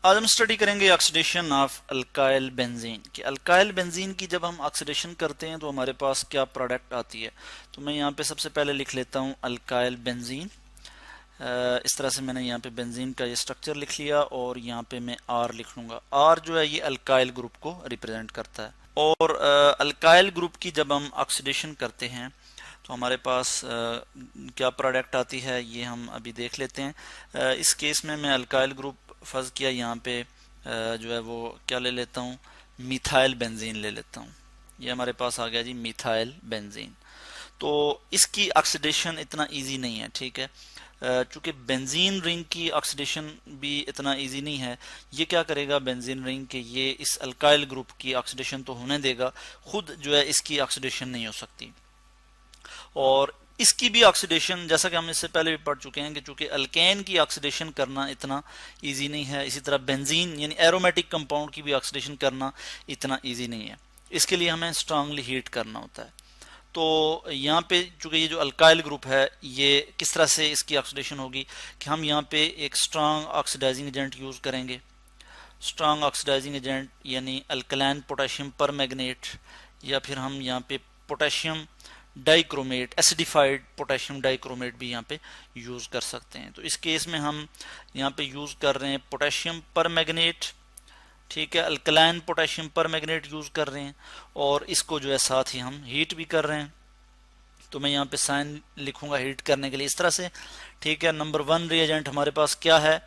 आज हम स्टडी करेंगे ऑक्सीडेशन ऑफ अल्काइल बेंजीन कि अल्काइल बेंजीन की जब हम ऑक्सीडेशन करते हैं तो हमारे पास क्या प्रोडक्ट आती है। तो मैं यहाँ पे सबसे पहले लिख लेता हूँ अल्काइल बेंजीन। इस तरह से मैंने यहाँ पे बेंजीन का ये स्ट्रक्चर लिख लिया और यहाँ पे मैं आर लिख लूँगा। आर जो है ये अल्काइल ग्रुप को रिप्रेजेंट करता है। और अल्काइल ग्रुप की जब हम ऑक्सीडेशन करते हैं तो हमारे पास क्या प्रोडक्ट आती है ये हम अभी देख लेते हैं। इस केस में मैं अल्काइल ग्रुप फर्ज किया, यहाँ पे जो है वो क्या ले लेता हूँ, मिथाइल बेंजीन ले लेता हूँ। ये हमारे पास आ गया जी मिथाइल बेंजीन। तो इसकी ऑक्सीडेशन इतना इजी नहीं है, ठीक है। चूंकि बेंजीन रिंग की ऑक्सीडेशन भी इतना इजी नहीं है। ये क्या करेगा बेंजीन रिंग के ये इस अल्काइल ग्रुप की ऑक्सीडेशन तो होने देगा, खुद जो है इसकी ऑक्सीडेशन नहीं हो सकती। और इसकी भी ऑक्सीडेशन जैसा कि हम इससे पहले भी पढ़ चुके हैं कि चूंकि अल्केन की ऑक्सीडेशन करना इतना इजी नहीं है, इसी तरह बेंजीन यानी एरोमेटिक कंपाउंड की भी ऑक्सीडेशन करना इतना इजी नहीं है। इसके लिए हमें स्ट्रांगली हीट करना होता है। तो यहाँ पे चूंकि ये जो अल्काइल ग्रुप है ये किस तरह से इसकी ऑक्सीडेशन होगी कि हम यहाँ पे एक स्ट्रांग ऑक्सीडाइजिंग एजेंट यूज करेंगे। स्ट्रांग ऑक्सीडाइजिंग एजेंट यानी अल्कलाइन पोटेशियम परमैंगनेट, या फिर हम यहाँ पे potassium dichromate, acidified potassium dichromate भी यहाँ पे यूज कर सकते हैं। तो इस केस में हम यहाँ पे यूज कर रहे हैं पोटेशियम परमैंगनेट, ठीक है, अल्कलाइन पोटेशियम परमैंगनेट यूज कर रहे हैं और इसको जो है साथ ही हम हीट भी कर रहे हैं। तो मैं यहाँ पे साइन लिखूंगा हीट करने के लिए इस तरह से, ठीक है। नंबर 1 रिएजेंट हमारे पास क्या है,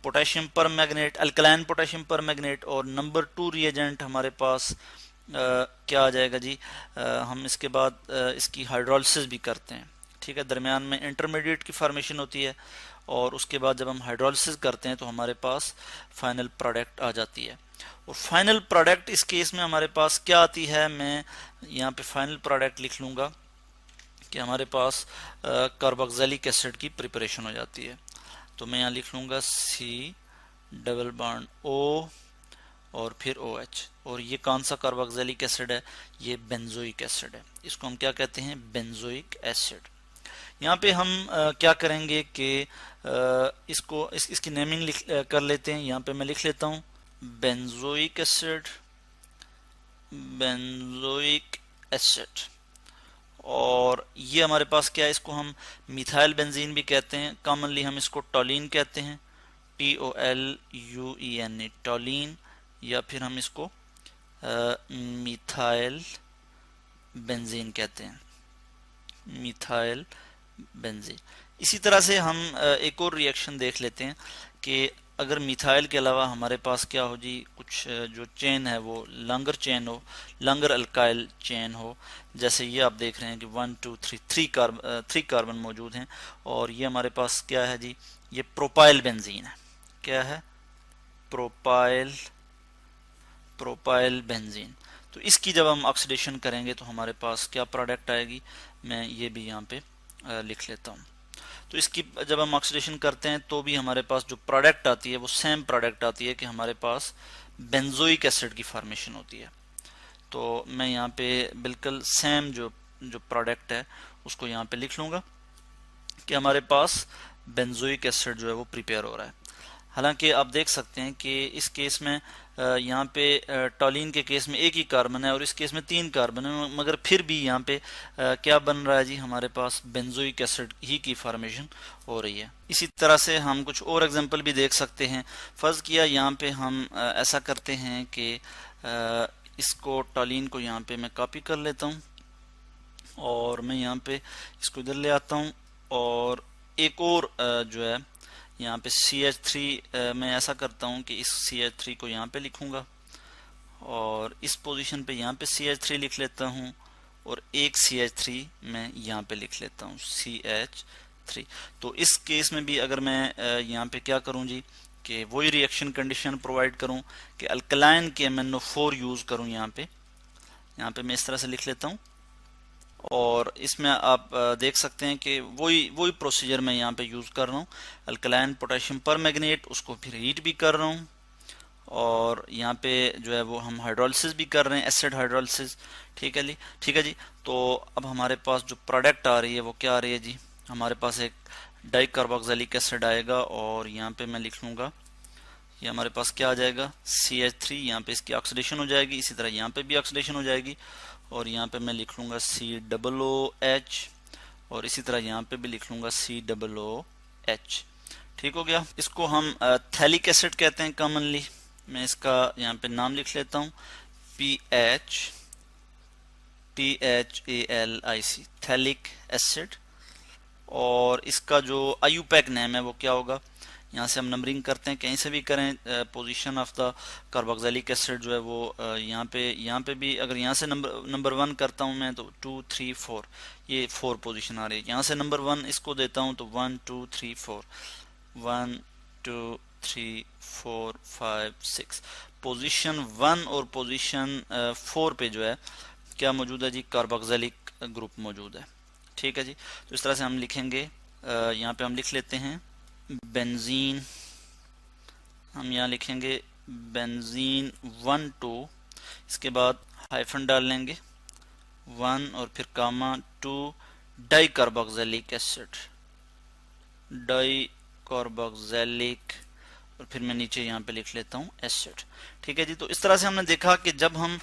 potassium permanganate, alkaline potassium permanganate. और नंबर 2 रिएजेंट हमारे पास क्या आ जाएगा जी, हम इसके बाद इसकी हाइड्रोलिसिस भी करते हैं, ठीक है। दरमियान में इंटरमीडिएट की फॉर्मेशन होती है और उसके बाद जब हम हाइड्रोलिसिस करते हैं तो हमारे पास फाइनल प्रोडक्ट आ जाती है। और फाइनल प्रोडक्ट इस केस में हमारे पास क्या आती है, मैं यहाँ पे फाइनल प्रोडक्ट लिख लूँगा कि हमारे पास कार्बोक्सिलिक एसिड की प्रिपरेशन हो जाती है। तो मैं यहाँ लिख लूँगा C डबल बॉन्ड O और फिर OH। और ये कौन सा कार्बोक्सिलिक एसिड है, ये बेंजोइक एसिड है। इसको हम क्या कहते हैं, बेंजोइक एसिड। यहाँ पे हम क्या करेंगे कि इसकी नेमिंग कर लेते हैं। यहाँ पे मैं लिख लेता हूँ बेंजोइक एसिड, बेंजोइक एसिड। और ये हमारे पास क्या है, इसको हम मिथाइल बेंजीन भी कहते हैं, कॉमनली हम इसको टोलिन कहते हैं, TOLUEN टोलिन, या फिर हम इसको मिथाइल बेंजीन कहते हैं, मिथाइल बेंजीन। इसी तरह से हम एक और रिएक्शन देख लेते हैं कि अगर मिथाइल के अलावा हमारे पास क्या हो जी, कुछ जो चेन है वो लॉन्गर चेन हो, लॉन्गर अल्काइल चेन हो। जैसे ये आप देख रहे हैं कि 1 2 3 3 कार्बन मौजूद हैं। और ये हमारे पास क्या है जी, ये प्रोपाइल बेंजीन है। क्या है, प्रोपाइल बेंजीन। तो इसकी जब हम ऑक्सीडेशन करेंगे तो हमारे पास क्या प्रोडक्ट आएगी, मैं ये भी यहाँ पे लिख लेता हूँ। तो इसकी जब हम ऑक्सीडेशन करते हैं तो भी हमारे पास जो प्रोडक्ट आती है वो सेम प्रोडक्ट आती है कि हमारे पास बेंजोइक एसिड की फॉर्मेशन होती है। तो मैं यहाँ पे बिल्कुल सेम जो प्रोडक्ट है उसको यहाँ पे लिख लूँगा कि हमारे पास बेंजोइक एसिड जो है वो प्रिपेयर हो रहा है। हालांकि आप देख सकते हैं कि इस केस में यहाँ पे टोलिन के केस में एक ही कार्बन है और इस केस में 3 कार्बन है, मगर फिर भी यहाँ पे क्या बन रहा है जी, हमारे पास बेंजोइक एसिड ही की फॉर्मेशन हो रही है। इसी तरह से हम कुछ और एग्जांपल भी देख सकते हैं। फर्ज किया यहाँ पे हम ऐसा करते हैं कि इसको टोलिन को यहाँ पे मैं कॉपी कर लेता हूँ और मैं यहाँ पे इसको इधर ले आता हूँ और एक और जो है यहाँ पे CH3 मैं ऐसा करता हूँ कि इस CH3 को यहाँ पे लिखूंगा और इस पोजीशन पे यहाँ पे CH3 लिख लेता हूँ और एक CH3 मैं यहाँ पे लिख लेता हूँ CH3। तो इस केस में भी अगर मैं यहाँ पे क्या करूँ जी कि वही रिएक्शन कंडीशन प्रोवाइड करूँ कि अल्कलाइन के MnO4 यूज़ करूँ। यहाँ पे मैं इस तरह से लिख लेता हूँ और इसमें आप देख सकते हैं कि वही प्रोसीजर मैं यहाँ पे यूज़ कर रहा हूँ। अल्कलाइन पोटेशियम परमैंगनेट, उसको फिर हीट भी कर रहा हूँ और यहाँ पे जो है वो हम हाइड्रोलिसिस भी कर रहे हैं, एसिड हाइड्रोलिसिस। ठीक है जी। तो अब हमारे पास जो प्रोडक्ट आ रही है वो क्या आ रही है जी, हमारे पास एक डाइकार्बोक्सिलिक एसिड आएगा और यहाँ पे मैं लिख लूँगा ये हमारे पास क्या आ जाएगा CH3, यहाँ पे इसकी ऑक्सीडेशन हो जाएगी, इसी तरह यहाँ पे भी ऑक्सीडेशन हो जाएगी और यहाँ पे मैं लिख लूँगा COOH और इसी तरह यहाँ पे भी लिख लूँगा COOH। ठीक हो गया। इसको हम थैलिक एसिड कहते हैं कॉमनली। मैं इसका यहाँ पे नाम लिख लेता हूँ THALIC, थैलिक एसिड। और इसका जो IUPAC नेम है वो क्या होगा, यहाँ से हम नंबरिंग करते हैं, कहीं से भी करें, position of the carboxylic acid जो है वो यहाँ पे भी अगर यहाँ से नंबर 1 करता हूँ मैं तो 2 3 4, ये 4 पोजीशन आ रही है। यहाँ से नंबर 1 इसको देता हूँ तो 1 2 3 4, 1 2 3 4 5 6, पोजीशन 1 और पोजीशन 4 पे जो है क्या मौजूद है जी, कार्बोक्सिलिक ग्रुप मौजूद है। ठीक है जी। तो इस तरह से हम लिखेंगे, यहाँ पे हम लिख लेते हैं बेंजीन, हम यहाँ लिखेंगे बेंजीन 1 2, इसके बाद हाइफन डाल लेंगे 1 और फिर कामा 2 di carboxylic acid, di carboxylic, और फिर मैं नीचे यहाँ पे लिख लेता हूँ एसिड। ठीक है जी। तो इस तरह से हमने देखा कि जब हम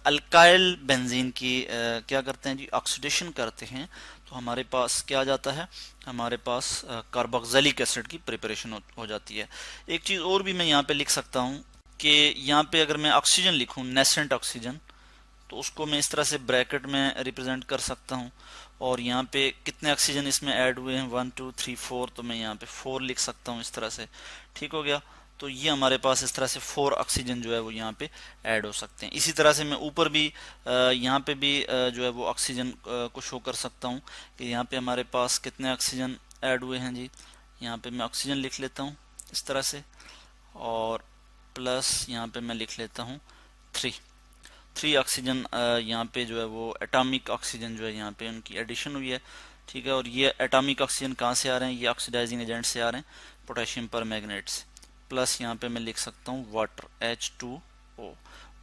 अल्काइल बेंजीन की क्या करते हैं जी, ऑक्सीडेशन करते हैं तो हमारे पास क्या आ जाता है, हमारे पास कार्बोक्सिलिक एसिड की प्रिपरेशन हो जाती है। एक चीज़ और भी मैं यहाँ पे लिख सकता हूँ कि यहाँ पे अगर मैं ऑक्सीजन लिखूँ, नेसेंट ऑक्सीजन, तो उसको मैं इस तरह से ब्रैकेट में रिप्रेजेंट कर सकता हूँ और यहाँ पे कितने ऑक्सीजन इसमें ऐड हुए हैं 1 2 3 4, तो मैं यहाँ पे 4 लिख सकता हूँ इस तरह से। ठीक हो गया। तो ये हमारे पास इस तरह से 4 ऑक्सीजन जो है वो यहाँ पे ऐड हो सकते हैं। इसी तरह से मैं ऊपर भी यहाँ पे भी जो है वो ऑक्सीजन को शो कर सकता हूँ कि यहाँ पे हमारे पास कितने ऑक्सीजन ऐड हुए हैं जी। यहाँ पे मैं ऑक्सीजन लिख लेता हूँ इस तरह से और प्लस यहाँ पे मैं लिख लेता हूँ 3 ऑक्सीजन यहाँ पे जो है वो एटॉमिक ऑक्सीजन जो है यहाँ पे उनकी एडिशन हुई है। ठीक है। और ये एटॉमिक ऑक्सीजन कहाँ से आ रहे हैं, ये ऑक्सीडाइजिंग एजेंट से आ रहे हैं, पोटेशियम परमैंगनेट से। प्लस यहाँ पे मैं लिख सकता हूँ वाटर, H2O,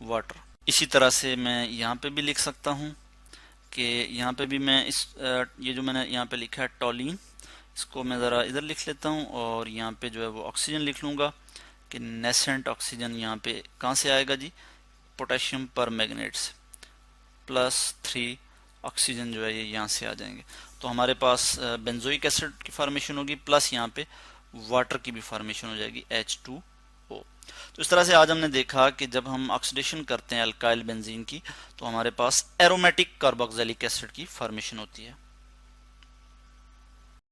वाटर। इसी तरह से मैं यहाँ पे भी लिख सकता हूँ कि यहाँ पे भी मैं ये जो मैंने यहाँ पे लिखा है टॉलिन, इसको मैं ज़रा इधर लिख लेता हूँ और यहाँ पे जो है वो ऑक्सीजन लिख लूँगा कि नेसेंट ऑक्सीजन यहाँ पे कहाँ से आएगा जी, पोटेशियम परमैंगनेट से। प्लस 3 ऑक्सीजन जो है ये यहाँ से आ जाएंगे। तो हमारे पास बेंजोइक एसिड की फॉर्मेशन होगी, प्लस यहाँ पे वाटर की भी फॉर्मेशन हो जाएगी H2O। तो इस तरह से आज हमने देखा कि जब हम ऑक्सीडेशन करते हैं अल्काइल बेंजीन की तो हमारे पास एरोमेटिक कार्बोक्सिलिक एसिड की फॉर्मेशन होती है।